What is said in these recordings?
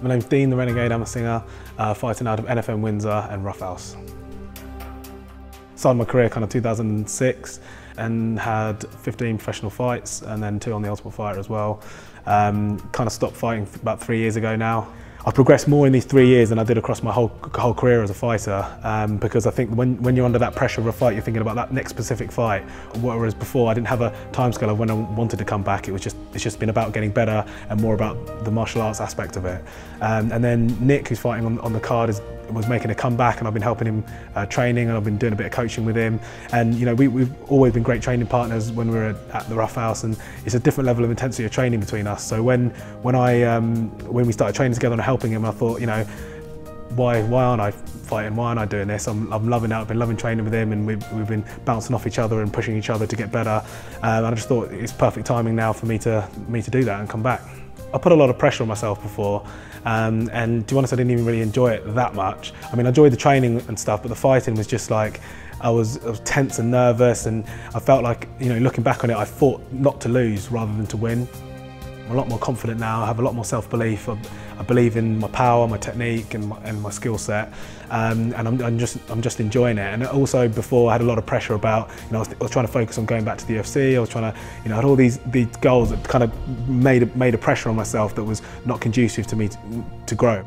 My name's Dean, the Renegade Amasinger, fighting out of NFM Windsor and Roughhouse. Started my career kind of 2006 and had 15 professional fights and then 2 on the Ultimate Fighter as well. Kind of stopped fighting about 3 years ago now. I've progressed more in these 3 years than I did across my whole career as a fighter, because I think when you're under that pressure of a fight, you're thinking about that next specific fight. Whereas before, I didn't have a timescale of when I wanted to come back. It's just been about getting better and more about the martial arts aspect of it. And then Nick, who's fighting on the card, was making a comeback, and I've been helping him training, and I've been doing a bit of coaching with him. And you know, we've always been great training partners when we were at the Roughhouse, and it's a different level of intensity of training between us. So when we started training together and helping him, I thought, you know, why aren't I fighting? Why aren't I doing this? I'm loving it. I've been loving training with him, and we've been bouncing off each other and pushing each other to get better. And I just thought it's perfect timing now for me to do that and come back. I put a lot of pressure on myself before, and to be honest, I didn't even really enjoy it that much. I mean, I enjoyed the training and stuff, but the fighting was just like, I was tense and nervous, and I felt like, you know, looking back on it, I fought not to lose rather than to win. I'm a lot more confident now. I have a lot more self-belief. I believe in my power, my technique, and my skill set, and I'm just enjoying it. And also, before, I had a lot of pressure about, you know, I was trying to focus on going back to the UFC. I was trying to, you know, I had all these goals that kind of made a pressure on myself that was not conducive to me to grow.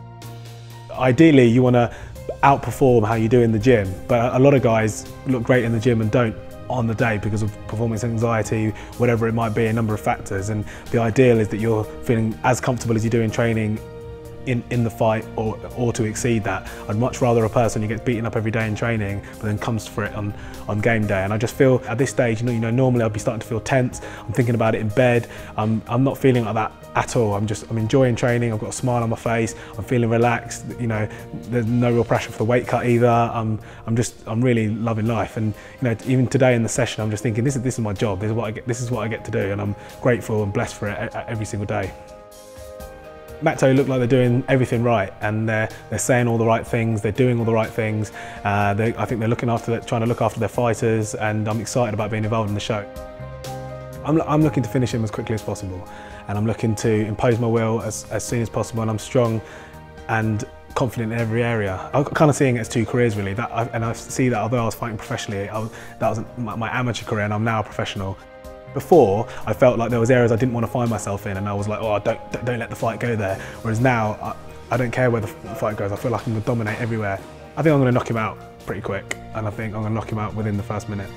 Ideally, you want to outperform how you do in the gym, but a lot of guys look great in the gym and don't on the day because of performance anxiety, whatever it might be, a number of factors. And the ideal is that you're feeling as comfortable as you do in training in the fight, or to exceed that. I'd much rather a person who gets beaten up every day in training but then comes for it on game day. And I just feel at this stage, you know, normally I'd be starting to feel tense. I'm thinking about it in bed. I'm not feeling like that at all. I'm enjoying training. I've got a smile on my face. I'm feeling relaxed. You know, there's no real pressure for the weight cut either. I'm really loving life. And you know, even today in the session, I'm just thinking, this is my job. This is what I get to do, and I'm grateful and blessed for it every single day. Macto look like they're doing everything right, and they're saying all the right things, they're doing all the right things. I think they're trying to look after their fighters, and I'm excited about being involved in the show. I'm looking to finish him as quickly as possible, and I'm looking to impose my will as soon as possible, and I'm strong and confident in every area. I'm kind of seeing it as 2 careers really, and I see that although I was fighting professionally, that was my amateur career, and I'm now a professional. Before, I felt like there was areas I didn't want to find myself in, and I was like, oh, don't let the fight go there. Whereas now, I don't care where the fight goes. I feel like I'm going to dominate everywhere. I think I'm going to knock him out pretty quick, and I think I'm going to knock him out within the first minute.